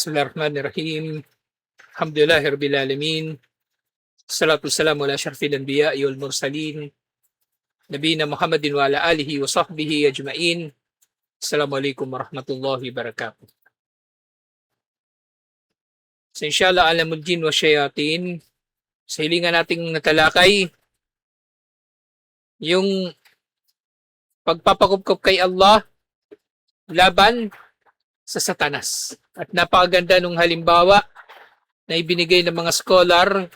Bismillahirrahmanirrahim. Alhamdulillahirabbil alamin. Salatu wassalamu ala asyrafil anbiya'i wal mursalin. Nabiyina Muhammadin wa ala alihi wa sahbihi ajmain. Assalamualaikum warahmatullahi wabarakatuh. So inshallah alamul jin wa syayatin. Sa hilingan nating natalakay yung pagpapakupkop kay Allah laban sa Satanas. At napakaganda nung halimbawa na ibinigay ng mga scholar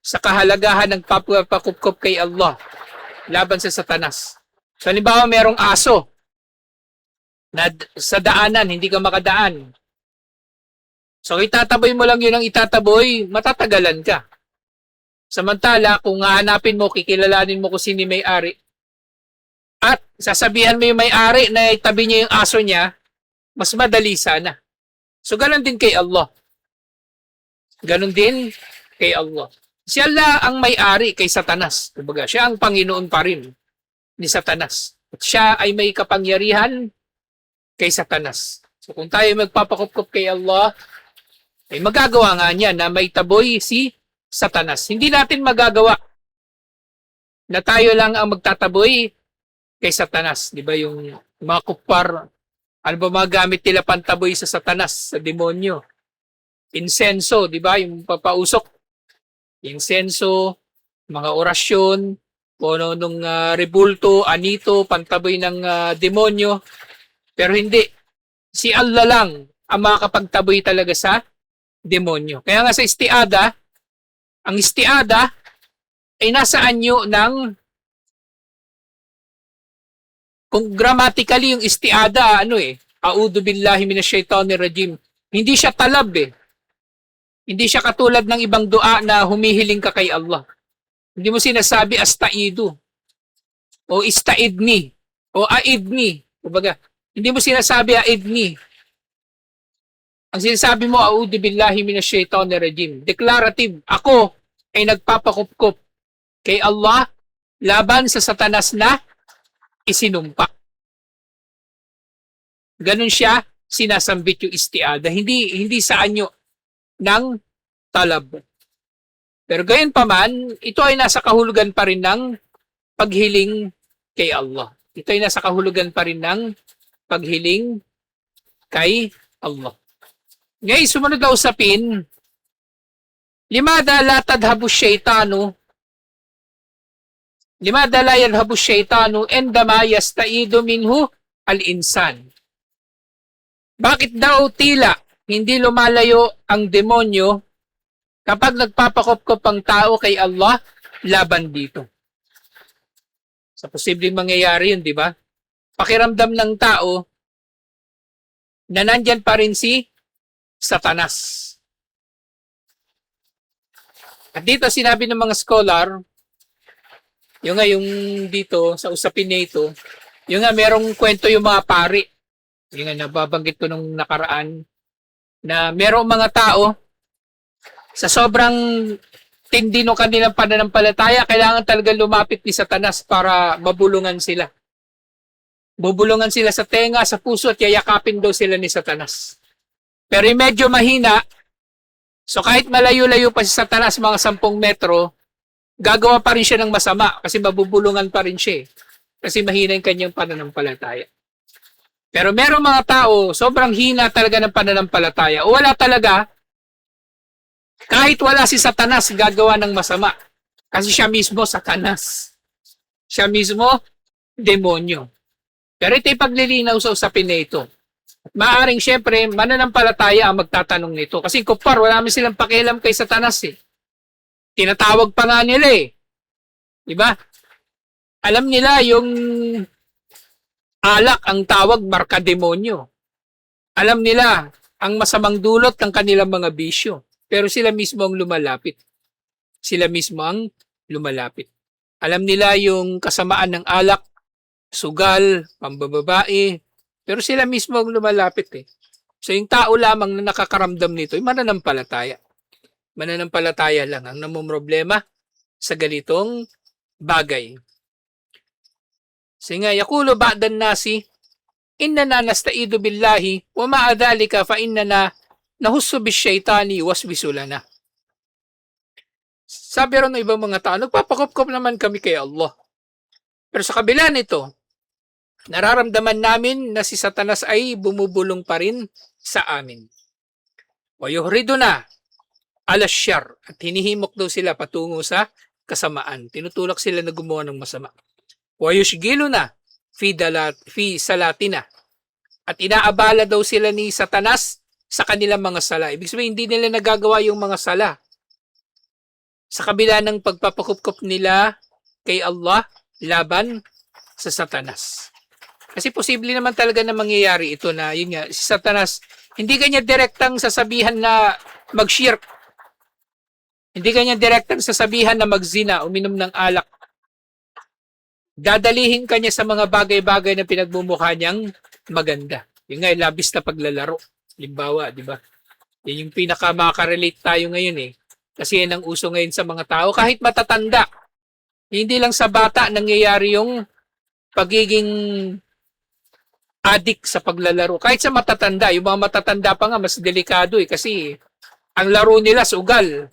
sa kahalagahan ng pagpapakupkop kay Allah laban sa Satanas. So halimbawa merong aso na sa daanan, hindi ka makadaan. So itataboy mo lang yun ang itataboy, matatagalan ka. Samantala, kung hahanapin mo, kikilalanin mo kung sino may-ari, at sasabihan mo yung may-ari na itabi niya yung aso niya, mas madali sana. So, ganun din kay Allah. Ganun din kay Allah. Si Allah ang may-ari kay Satanas. Kumbaga, siya ang Panginoon pa rin ni Satanas. At siya ay may kapangyarihan kay Satanas. So, kung tayo magpapakupkop kay Allah, ay magagawa nga niya na may taboy si Satanas. Hindi natin magagawa na tayo lang ang magtataboy kay Satanas. Di ba yung mga kupar, ano ba mga gamit nila pantaboy sa Satanas, sa demonyo? Insenso, di ba? Yung papausok. Insenso, mga orasyon, ano nung rebulto, anito, pantaboy ng demonyo. Pero hindi. Si Allah lang ang makakapagtaboy talaga sa demonyo. Kaya nga sa istiada, ang istiada ay nasa anyo ng, kung grammatically yung istiada, a'udhu billahi minasyaitonir rajim. Hindi siya talab Hindi siya katulad ng ibang dua na humihiling ka kay Allah. Hindi mo sinasabi astaidu o istaidni o aidni. Kumbaga, hindi mo sinasabi aidni. Ang sinasabi mo, a'udhu billahi minasyaitonir rajim. Declarative, ako ay nagpapakupkop kay Allah laban sa Satanas na isinumpa. Ganun siya sinasambit yung istiada. Hindi sa anyo ng talab. Pero gayon pa man, ito ay nasa kahulugan pa rin ng paghiling kay Allah. Ito ay nasa kahulugan pa rin ng paghiling kay Allah. Ngayon, sumunod na usapin, limada la tadhabu syaitanu, limada la yadhabu syaitanu endama yastaidu minhu al-insan. Bakit daw tila hindi lumalayo ang demonyo kapag nagpapakopkop ang tao kay Allah laban dito? Sa posibleng mangyayari yun, di ba? Pakiramdam ng tao na nandyan pa rin si Satanas. At dito sinabi ng mga scholar, yung dito sa usapin nito, yung nga merong kwento yung mga pari. Yung nga nababanggit ko nung nakaraan na merong mga tao sa sobrang tindi ng kanilang pananampalataya, kailangan talaga lumapit ni Satanas para mabulungan sila. Bubulungan sila sa tenga, sa puso, at yayakapin daw sila ni Satanas. Pero yung medyo mahina, so kahit malayo-layo pa si Satanas, mga 10 metro, gagawa pa rin siya ng masama kasi mabubulungan pa rin siya. Kasi mahina yung kanyang pananampalataya. Pero merong mga tao, sobrang hina talaga ng pananampalataya. O wala talaga, kahit wala si Satanas, gagawa ng masama. Kasi siya mismo Satanas. Siya mismo demonyo. Pero ito'y paglilinaw sa usapin na ito. At maaaring syempre, mananampalataya ang magtatanong nito. Kasi kupar, wala naman silang pakialam kay Satanas Tinatawag pa nga nila Diba? Alam nila yung alak ang tawag marka demonyo. Alam nila ang masamang dulot ng kanilang mga bisyo. Pero sila mismo ang lumalapit. Sila mismo ang lumalapit. Alam nila yung kasamaan ng alak, sugal, pambababae, pero sila mismo ang lumalapit So yung tao lamang na nakakaramdam nito ay mananampalataya. Mananampalataya lang ang namumroblema sa ganitong bagay. Sige nga, yakulo ba'dan nasi, innana nastaidu billahi, wa ma'adhalika fa innana Nahussu bisyaitani waswisu lana. Sabi rin ng ibang mga tao, nagpapakupkop naman kami kay Allah. Pero sa kabila nito, nararamdaman namin na si Satanas ay bumubulong pa rin sa amin. Wa yuhriduna ala syar, at hinihimok daw sila patungo sa kasamaan. Tinutulak sila na gumawa ng masama. Wa yushgiluna fi salatina, at inaabala daw sila ni Satanas sa kanilang mga sala. Ibig sabihin, hindi nila nagagawa yung mga sala. Sa kabila ng pagpapakupkop nila kay Allah laban sa Satanas. Kasi posible naman talaga na mangyayari ito na yun nga, si Satanas, hindi kanya direktang sasabihan na mag-shirk. Hindi kanya direktang sasabihan na magzina, uminom ng alak. Dadalihin kanya sa mga bagay-bagay na pinagmumukha niyang maganda. Yung nga, labis na paglalaro. Limbawa, di ba? Yan yung pinaka-makarelate tayo ngayon eh. Kasi yan ang uso ngayon sa mga tao. Kahit matatanda, hindi lang sa bata nangyayari yung pagiging addict sa paglalaro. Kahit sa matatanda, yung mga matatanda pa nga mas delikado eh. Kasi ang laro nila sugal,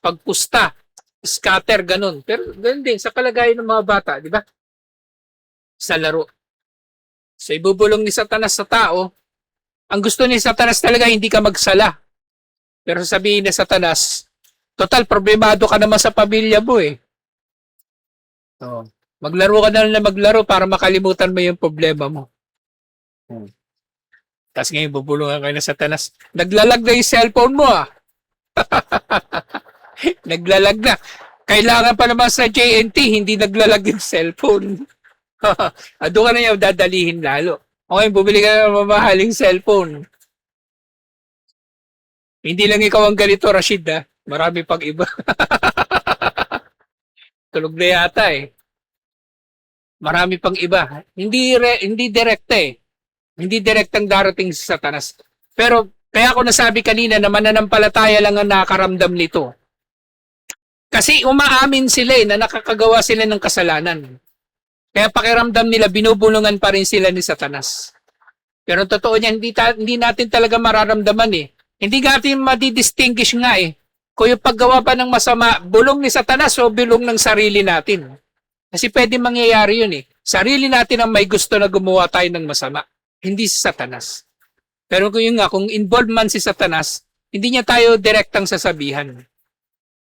pagpusta, scatter, ganun. Pero ganun din sa kalagayan ng mga bata, di ba? Sa laro. So ibubulong ni Satanas sa tao. Ang gusto ni Satanas talaga hindi ka magsala. Pero sabihin ni Satanas, total, problemado ka naman sa pamilya mo eh. So, maglaro ka na lang na maglaro para makalimutan mo yung problema mo. Tapos ngayon bubulungan kayo ng Satanas, naglalag na yung cellphone mo ah. Naglalag na. Kailangan pa naman sa JNT, hindi naglalag yung cellphone. Doon ka na yung dadalihin lalo. Okay, bumili ka ng mamahaling cellphone. Hindi lang ikaw ang ganito, Rashid, ha? Marami pang iba. Tulog na yata eh. Marami pang iba. Hindi direkta eh. Hindi direktang darating sa Satanas. Pero kaya ako nasabi kanina na mananampalataya lang ang nakakaramdam nito. Kasi umaamin sila eh, na nakakagawa sila ng kasalanan. Kaya pakiramdam nila, binubulungan pa rin sila ni Satanas. Pero totoo niya, hindi natin talaga mararamdaman eh. Hindi natin madidistinguish nga eh. Kung yung paggawa pa ng masama, bulong ni Satanas o bulong ng sarili natin. Kasi pwede mangyayari yun eh. Sarili natin ang may gusto na gumawa tayo ng masama. Hindi si Satanas. Pero kung yun nga, kung involved man si Satanas, hindi niya tayo direktang sasabihan.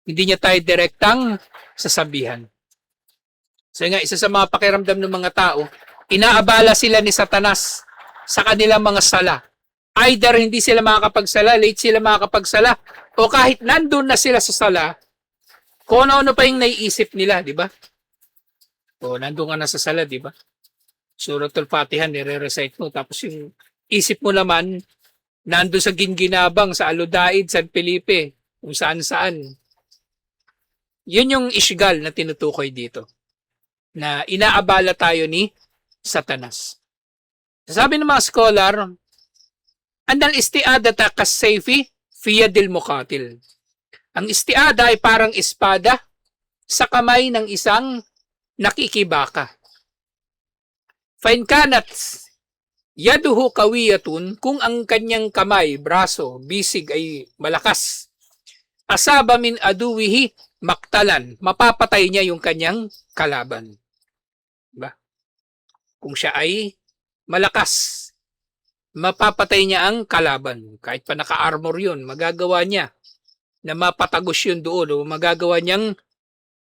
Hindi niya tayo direktang sasabihan. So nga, isa sa mga pakiramdam ng mga tao, inaabala sila ni Satanas sa kanilang mga sala. Either hindi sila makakapagsala, late sila makakapagsala, o kahit nandun na sila sa sala, kung ano-ano pa yung naiisip nila, di ba? O nandun ka na sa sala, di ba? Suratul Fatiha, nire-recite mo. Tapos yung isip mo naman, nandun sa Ginginabang, sa Aludaid, San Felipe, kung saan-saan. Yun yung ishgal na tinutukoy dito. Na inaabala tayo ni Satanas. Sabi ng mga scholar, andal isti'adata kasayfi fi yadil muqatil. Ang isti'ada ay parang espada sa kamay ng isang nakikibaka. Fa in kanat yaduhu kawiyatun, kung ang kanyang kamay, braso, bisig ay malakas, asaba min aduwihi maktalan, mapapatay niya yung kanyang kalaban. Diba? Kung siya ay malakas, mapapatay niya ang kalaban. Kahit pa naka-armor yun, magagawa niya na mapatagos yun doon o magagawa niyang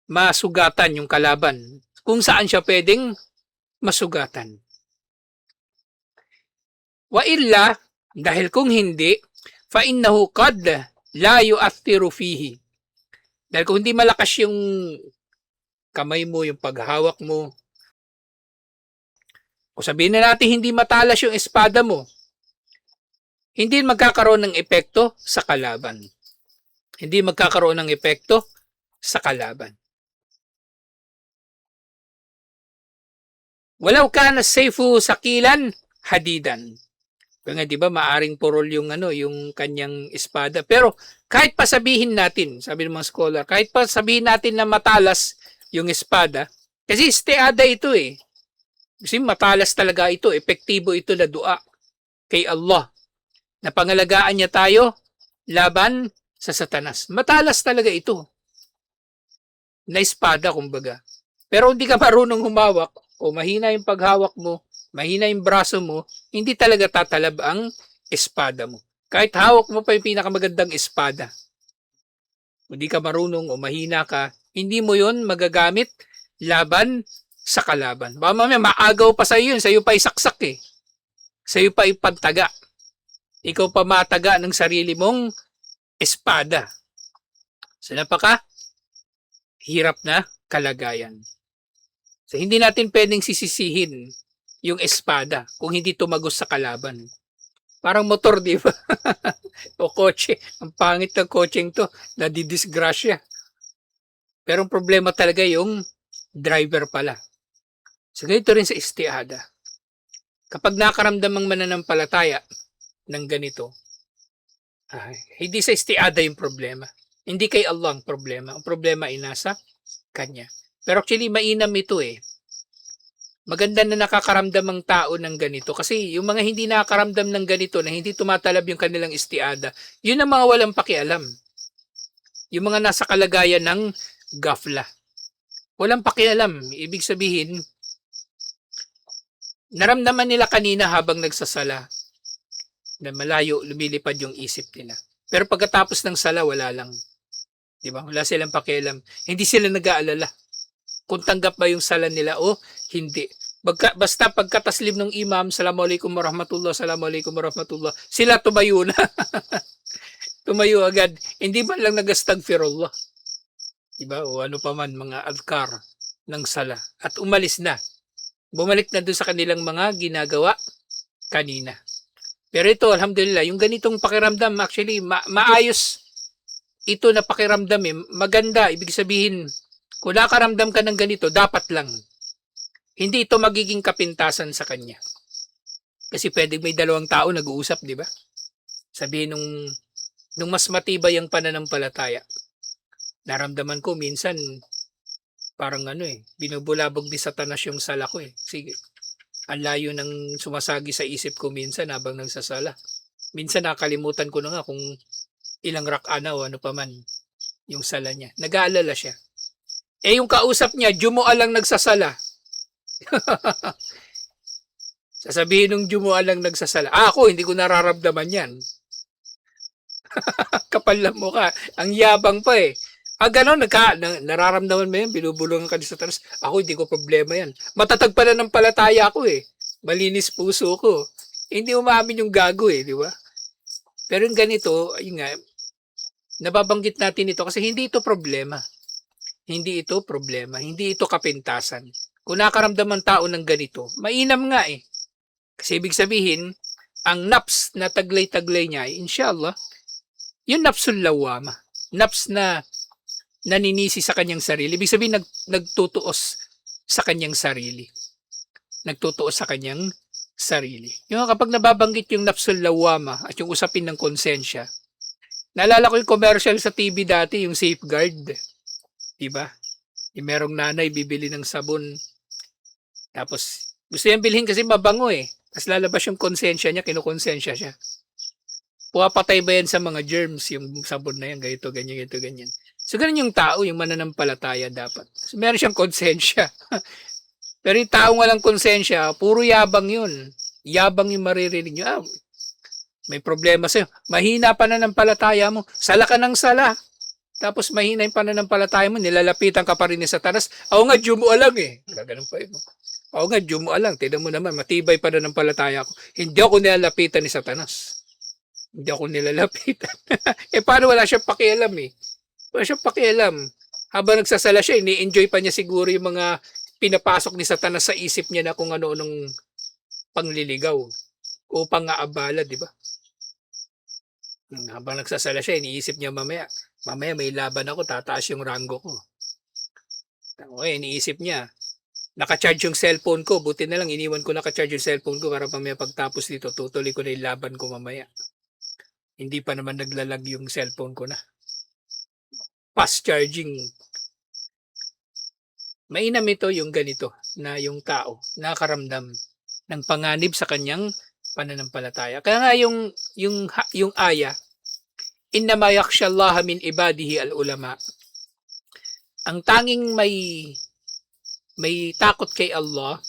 masugatan yung kalaban. Kung saan siya pwedeng masugatan. Wa illa, dahil kung hindi, fa innahu qad la yu'athiru fihi. Dahil kung hindi malakas yung kamay mo, yung paghawak mo, o sabihin na natin hindi matalas yung espada mo, hindi magkakaroon ng epekto sa kalaban. Hindi magkakaroon ng epekto sa kalaban. Walau kana sayfu sakilan hadidan. Kaya di ba maaring purol yung yung kanyang espada. Pero kahit pa sabihin natin, sabi ng mga scholar, kahit pa sabihin natin na matalas yung espada, kasi istiada ito eh. Kasi matalas talaga ito, epektibo ito na dua kay Allah. na pangalagaan niya tayo laban sa Satanas. Matalas talaga ito na espada kumbaga. Pero hindi ka marunong humawak o mahina yung paghawak mo, mahina yung braso mo, hindi talaga tatalab ang espada mo. Kahit hawak mo pa yung pinakamagandang espada, hindi ka marunong o mahina ka, hindi mo yon magagamit laban sa kalaban. Baka mamaya maagaw pa sa iyo yun, sa iyo pa isaksak eh. Sa iyo pa ipantaga. Ikaw pa mataga ng sarili mong espada. So napaka hirap na kalagayan. So hindi natin pwedeng sisisihin yung espada kung hindi tumagos sa kalaban. Parang motor, di ba? O kotse. Ang pangit ng kotseng to, nadidisgrasya. Pero ang problema talaga yung driver pala. So ganito rin sa istiada. Kapag nakaramdam ang mananampalataya ng ganito, hindi sa istiada yung problema. Hindi kay Allah ang problema. Ang problema ay nasa Kanya. Pero actually, mainam ito eh. Maganda na nakakaramdam ang tao ng ganito. Kasi yung mga hindi nakakaramdam ng ganito, na hindi tumatalab yung kanilang istiada, yun ang mga walang pakialam. Yung mga nasa kalagayan ng gafla. Walang pakialam. Ibig sabihin, naramdaman nila kanina habang nagsasala na malayo, lumilipad yung isip nila. Pero pagkatapos ng sala, wala lang. Di ba? Wala silang pakialam. Hindi sila nag-aalala kung tanggap ba yung sala nila o hindi. Basta pagkataslim ng imam, Assalamualaikum warahmatullah, Assalamualaikum warahmatullah, sila tumayo na. Tumayo agad. Hindi ba lang nag-astagfirullah? Diba? O ano pa man, mga adkar ng sala. At umalis na. Bumalik na doon sa kanilang mga ginagawa kanina. Pero ito, alhamdulillah, yung ganitong pakiramdam, actually, maayos ito na pakiramdam eh. Maganda, ibig sabihin, kung nakaramdam ka ng ganito, dapat lang. Hindi ito magiging kapintasan sa kanya. Kasi pwedeng may dalawang tao nag-uusap, di ba? Sabihin nung mas matibay ang pananampalataya. Naramdaman ko minsan, parang binubulabog ni Satanas yung sala ko eh. Sige, ang layo ng sumasagi sa isip ko minsan habang nagsasala. Minsan nakalimutan ko na nga kung ilang rak'ana o ano pa man yung sala niya. Nag-aalala siya. Eh yung kausap niya, jumu'a lang nagsasala. Sasabihin nung jumu'a lang nagsasala. Ako, hindi ko nararamdaman yan. Kapal lang mo ka. Ang yabang pa eh. Ganon, nararamdaman mo yan, binubulungan ka ni Satanas. Ako, hindi ko problema yan. Matatag pa na ng palataya ko eh. Malinis puso ko. Hindi umamin yung gago eh, di ba? Pero yung ganito, ayun nga, nababanggit natin ito kasi hindi ito problema. Hindi ito problema. Hindi ito kapintasan. Kung nakaramdam ang tao ng ganito, mainam nga eh. Kasi ibig sabihin, ang naps na taglay-taglay niya, inshallah, yung napsul lawama. Naps na naninisi sa kanyang sarili. Ibig sabihin, nagtutuos sa kanyang sarili. Nagtutuos sa kanyang sarili. Yung kapag nababanggit yung napsul lawama at yung usapin ng konsensya, naalala ko yung commercial sa TV dati, yung Safeguard. Diba? Yung merong nanay bibili ng sabon. Tapos, gusto niyang bilhin kasi mabango eh. Tapos lalabas yung konsensya niya, kinukonsensya siya. Puwapatay ba yan sa mga germs, yung sabon na yan, ganito, ganyan, ganito, ganyan. So, ganun yung tao, yung mananampalataya dapat. So, meron siyang konsensya. Pero yung tao walang konsensya, puro yabang yun. Yabang yung maririnig nyo. May problema sa'yo. Mahina pananampalataya mo. Sala ka ng sala. Tapos mahina yung pananampalataya mo, nilalapitan ka pa rin ni Satanas. Ako nga, jumu'a lang eh. Ganun pa yun. Ako nga, jumu'a lang. Tignan mo naman, matibay pananampalataya ko. Hindi ako nilalapitan ni Satanas. Hindi ako nilalapitan. Paano wala siyang pakialam eh? Wala siyang pakialam. Habang nagsasala siya, ini-enjoy pa niya siguro yung mga pinapasok ni Satanas sa isip niya na kung ano-anong pangliligaw o pang-aabala, di ba? Habang nagsasala siya, iniisip niya mamaya may laban ako, tataas yung ranggo ko. Okay, iniisip niya, naka-charge yung cellphone ko, buti na lang iniwan ko naka-charge yung cellphone ko para mamaya pagtapos dito, tutuloy ko na yung laban ko mamaya. Hindi pa naman naglalag yung cellphone ko na. Fast charging. Mainam ito yung ganito, na yung tao nakakaramdam ng panganib sa kanyang pananampalataya. Kaya nga yung aya, innama yakhshallaha min ibadihi al-ulama. Ang tanging may takot kay Allah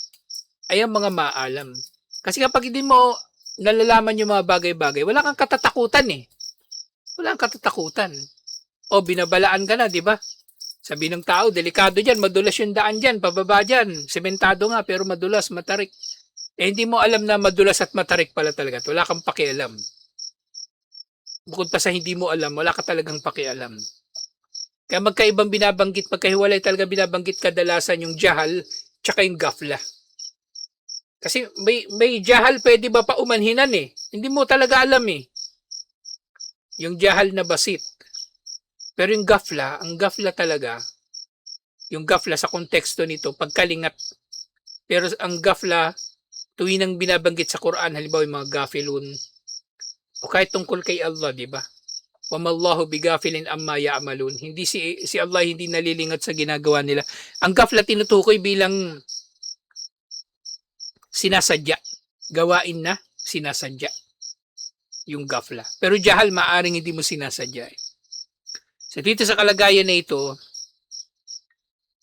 ay ang mga maalam. Kasi kapag hindi mo nalalaman yung mga bagay-bagay, wala kang katatakutan eh. Wala kang katatakutan. O binabalaan ka na, di ba? Sabi ng tao, delikado dyan, madulas yung daan dyan, pababa dyan, sementado nga, pero madulas, matarik. Eh, hindi mo alam na madulas at matarik pala talaga. Wala kang pakialam. Bukod pa sa hindi mo alam, wala ka talagang pakialam. Kaya magkaibang binabanggit, magkahiwalay talaga binabanggit kadalasan yung jahal, tsaka yung gafla. Kasi may jahal pwede ba paumanhinan eh. Hindi mo talaga alam eh. Yung jahal na basit. Pero yung gafla, ang gafla talaga, yung gafla sa konteksto nito, pagkalingat. Pero ang gafla, tuwing nang binabanggit sa Quran, halimbawa yung mga gafilun, o kahit tungkol kay Allah, di ba? Wamallahu bigafilin amma ya'malun. Hindi si Allah hindi nalilingat sa ginagawa nila. Ang gafla tinutukoy bilang sinasadya. Gawain na sinasadya. Yung gafla. Pero jahal, maaring hindi mo sinasadya eh. So dito sa kalagayan na ito,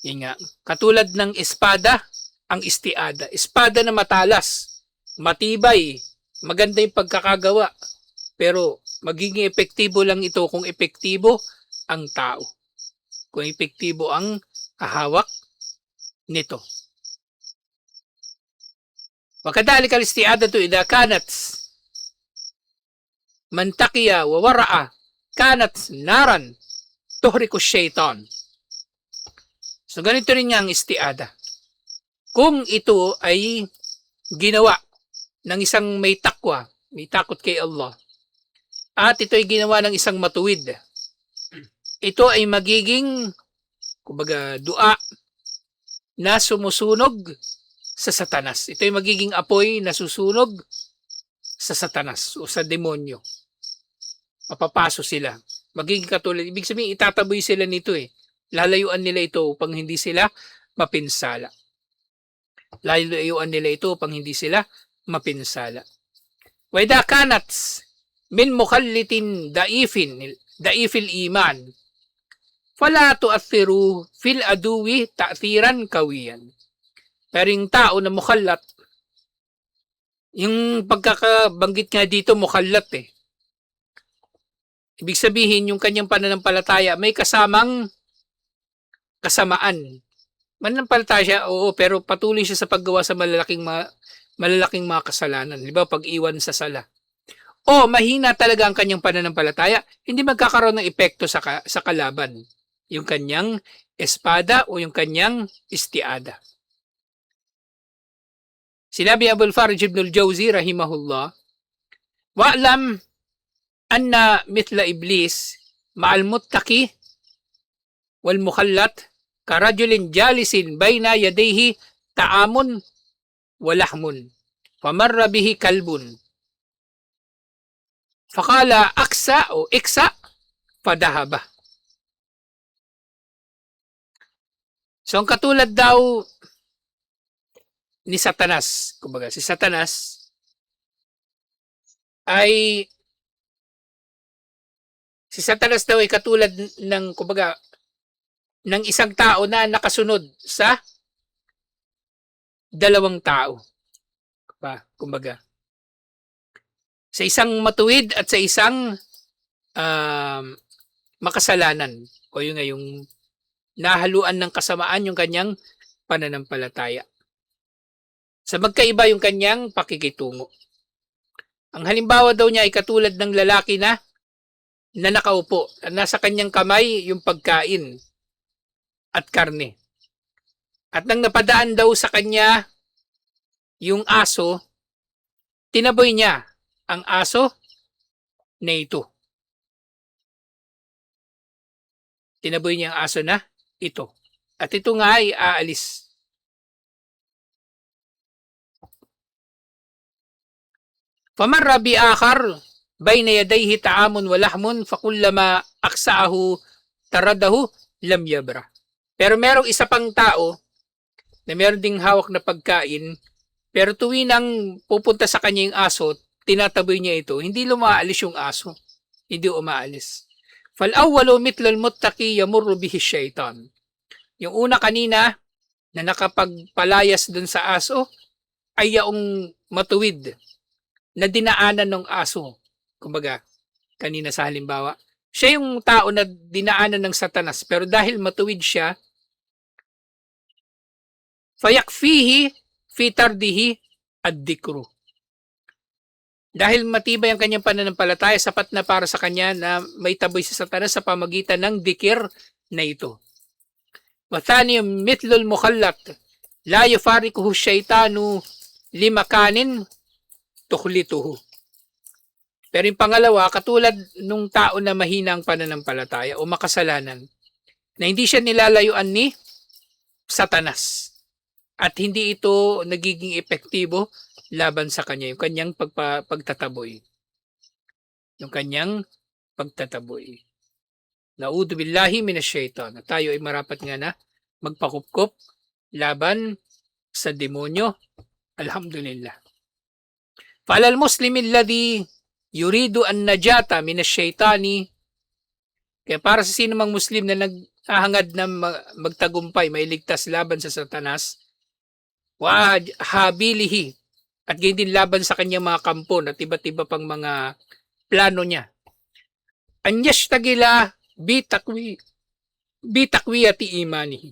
yun nga, katulad ng espada, ang istiada. Espada na matalas, matibay, maganda yung pagkakagawa. Pero magiging epektibo lang ito kung epektibo ang tao. Kung epektibo ang hahawak nito. وكذلك الاستعادة إذا كانت منتقية وورعة كانت نارا تحرق الشيطان. So ganito rin nga ang istiada. Kung ito ay ginawa ng isang may takwa, may takot kay Allah, at ito ay ginawa ng isang matuwid, ito ay magiging, kumbaga, dua na sumusunog sa Satanas. Ito ay magiging apoy na susunog sa Satanas o sa demonyo. Mapapaso sila. Magiging katulad. Ibig sabihin, itataboy sila nito eh. Lalayuan nila ito upang hindi sila mapinsala. Lalayuan nila ito upang hindi sila mapinsala. وَإِذَا كَانَتْ مِنْ مُخَلِّتٍ دَئِيفِ الْإِيمَانِ فَلَا تُؤَثِّرُ فِي الْأَدُوِّ تَأْثِيرًا قَوِيًّا. Pero yung tao na mukhallat, yung pagkakabanggit nga dito mukhallat eh. Ibig sabihin, yung kanyang pananampalataya may kasamang kasamaan. Mananampalataya siya, oo, pero patuloy siya sa paggawa sa malalaking mga kasalanan. Di ba, pag-iwan sa sala. O mahina talaga ang kanyang pananampalataya, hindi magkakaroon ng epekto sa kalaban. Yung kanyang espada o yung kanyang istiada. Sinabi Abul Farj ibn al-Jawzi rahimahullah, wa'lam anna mithla iblis ma'al muttaqi wal mukhallat karajulin jalisin bayna yadayhi ta'amun wa lahmun famarra bihi kalbun faqala aksa o iksa fadahaba. So ang katulad daw ni Satanas, kumbaga si Satanas daw ay katulad ng kumbaga ng isang tao na nakasunod sa dalawang tao. Kumbaga sa isang matuwid at sa isang makasalanan o yung nahaluan ng kasamaan yung kanyang pananampalataya. Sa magkaiba yung kanyang pakikitungo. Ang halimbawa daw niya ay katulad ng lalaki na nakaupo. Nasa kanyang kamay yung pagkain at karne. At nang napadaan daw sa kanya yung aso, tinaboy niya ang aso na ito. Tinaboy niya ang aso na ito. At ito nga ay aalis. فمر بآخر بين يديه طعام ولحم فكلما أقساه ترده لم يبرح. Pero merong isa pang tao na meron ding hawak na pagkain, Pero tuwinang pupunta sa kanya yung aso, tinataboy niya ito, hindi lumaalis yung aso. Hindi umaalis. Fal-awwalu mitlul muttaqi yamurru bihi syaitan. Yung una kanina na nakapagpalayas dun sa aso ay yaong matuwid na dinaanan ng aso. Kumbaga, kanina sa halimbawa, siya yung tao na dinaanan ng satanas pero dahil matuwid siya, fayakfihi fi tardihi ad-dikru. Dahil matibay ang kanyang pananampalataya, sapat na para sa kanya na may taboy sa satanas sa pamagitan ng dikir na ito. Wathani mithlul mukhallat la yufarikuhu syaitanu limakanin tukhlituhu. Pero yung pangalawa, katulad nung tao na mahina ang pananampalataya o makasalanan, na hindi siya nilalayuan ni satanas at hindi ito nagiging epektibo laban sa kanya, yung kanyang pagtataboy. Yung kanyang pagtataboy. Na'udhu billahi minasyaitan. Tayo ay marapat nga na magpakupkop laban sa demonyo. Alhamdulillah. Falal muslimin alladhi yuridu an najata minasyaitani. Kaya para sa sino mang Muslim na naghahangad na magtagumpay, may ligtas laban sa satanas, wa habilihi, at gayon din laban sa kanyang mga kampon at iba't iba pang mga plano niya. An yashtagila bitakwiyati imanihi.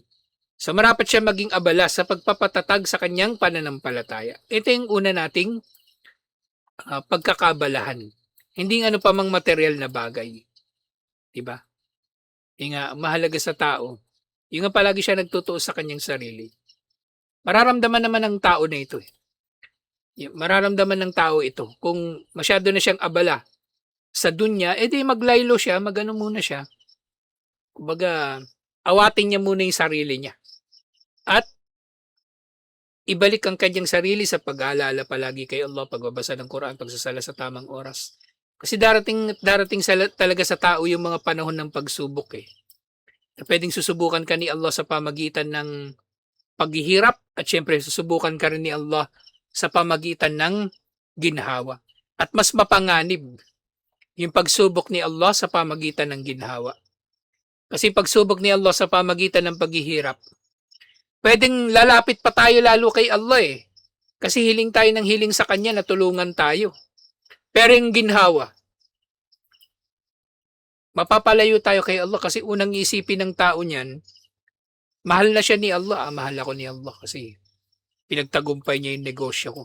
So marapat siya maging abala sa pagpapatatag sa kanyang pananampalataya. Ito yung una nating pagkakabalahan. Hindi ano pa mang material na bagay. Diba? Yung nga, mahalaga sa tao. Yung nga palagi siya nagtutuos sa kanyang sarili. Mararamdaman naman ng tao na ito. Mararamdaman ng tao ito. Kung masyado na siyang abala sa dunya, edi maglaylo siya, magano muna siya. Kumbaga, awatin niya muna yung sarili niya. At ibalik ang kanyang sarili sa pag-aalala palagi kay Allah, pagbabasa ng Quran, pagsasala sa tamang oras. Kasi darating talaga sa tao yung mga panahon ng pagsubok eh. Na pwedeng susubukan ka ni Allah sa pamagitan ng paghihirap at syempre susubukan ka rin ni Allah sa pamagitan ng ginhawa. At mas mapanganib yung pagsubok ni Allah sa pamagitan ng ginhawa. Kasi pagsubok ni Allah sa pamagitan ng paghihirap, pwedeng lalapit pa tayo lalo kay Allah eh. Kasi hiling tayo ng hiling sa Kanya na tulungan tayo. Pero yung ginhawa, mapapalayo tayo kay Allah kasi unang isipin ng tao niyan, mahal na siya ni Allah. Mahal ako ni Allah kasi pinagtagumpay niya yung negosyo ko.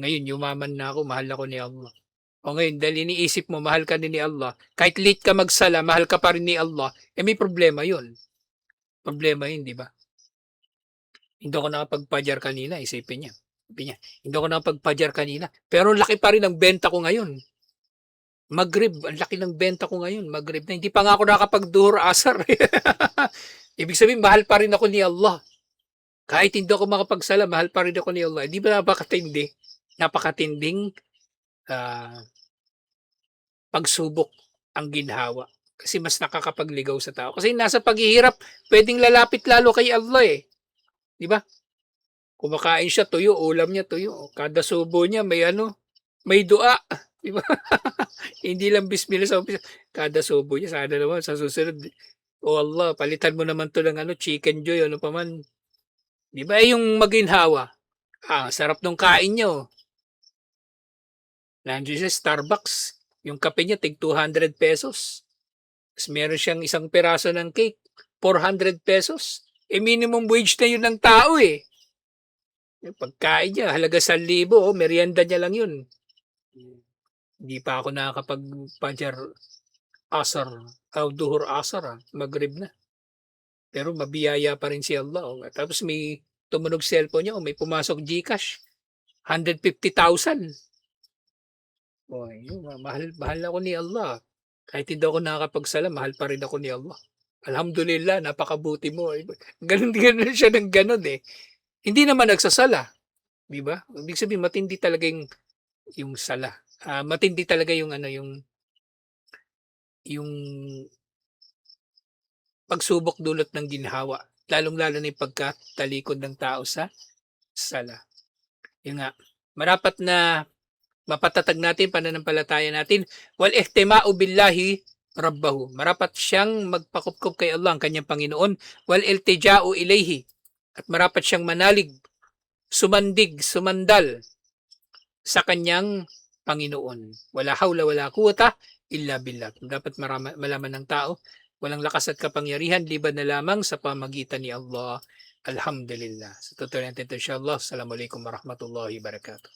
Ngayon, yumaman na ako, mahal ako ni Allah. O ngayon, dahil iniisip mo, mahal ka ni Allah, kahit late ka magsala, mahal ka pa rin ni Allah, may problema yun. Problema yun, di ba? Hindi ako nakapagpajar kanina, isipin niya. Sabi niya, hindi ako nakapagpajar kanina, pero laki pa rin ang benta ko ngayon. Maghrib, ang laki ng benta ko ngayon. Maghrib na. Hindi pa nga ako nakapag-duhur asar. Ibig sabihin, mahal pa rin ako ni Allah. Kahit hindi ako makapagsala, mahal pa rin ako ni Allah. Hindi ba napakatindi? Napakatinding pagsubok ang ginhawa. Kasi mas nakakapagligaw sa tao. Kasi nasa paghihirap, pwedeng lalapit lalo kay Allah eh. Di ba? Kumakain siya tuyo, ulam niya tuyo. Kada subo niya may dua. Di ba? Hindi lang bismillah sa umpisa. Kada subo niya, sana naman sa susunod. O Allah, palitan mo naman to ng chicken joy, ano pa man. Di ba? Yung maginhawa. Sarap nung kain niyo. Nandiyo siya Starbucks. Yung kape niya, tig 200 pesos. Tapos meron siyang isang peraso ng cake, 400 pesos. Minimum wage na yun ng tao eh. Yung pagkain niya, halaga 1,000, merienda niya lang yun. Hindi pa ako nakakapag-pajar asar, duhur asar, maghrib na. Pero mabiyaya pa rin si Allah. Tapos may tumunog cellphone niya, may pumasok GCash, 150,000. Mahal ako ni Allah. Kahit hindi ako nakakapagsala, mahal pa rin ako ni Allah. Alhamdulillah, napakabuti mo. Ganun siya ng ganun eh. Hindi naman nagsasala. Di ba? Ibig sabihin, matindi talaga yung sala. Matindi talaga yung pagsubok dulot ng ginhawa. Lalong-lalo na yung pagkatalikod ng tao sa sala. Yun nga, marapat na mapatatag natin pananampalataya natin wal ihtima'u billahi rabbahu. Marapat siyang magpakupkup kay Allah ang kanyang Panginoon wal iltija'u ilayhi at marapat siyang manalig, sumandig, sumandal sa kanyang Panginoon. Wala hawla wala quwata illa billah. Dapat malaman ng tao, walang lakas at kapangyarihan liban na lamang sa pamagitan ni Allah. Alhamdulillah. Sa tutuloy natin ito insyaAllah. Assalamualaikum warahmatullahi wabarakatuh.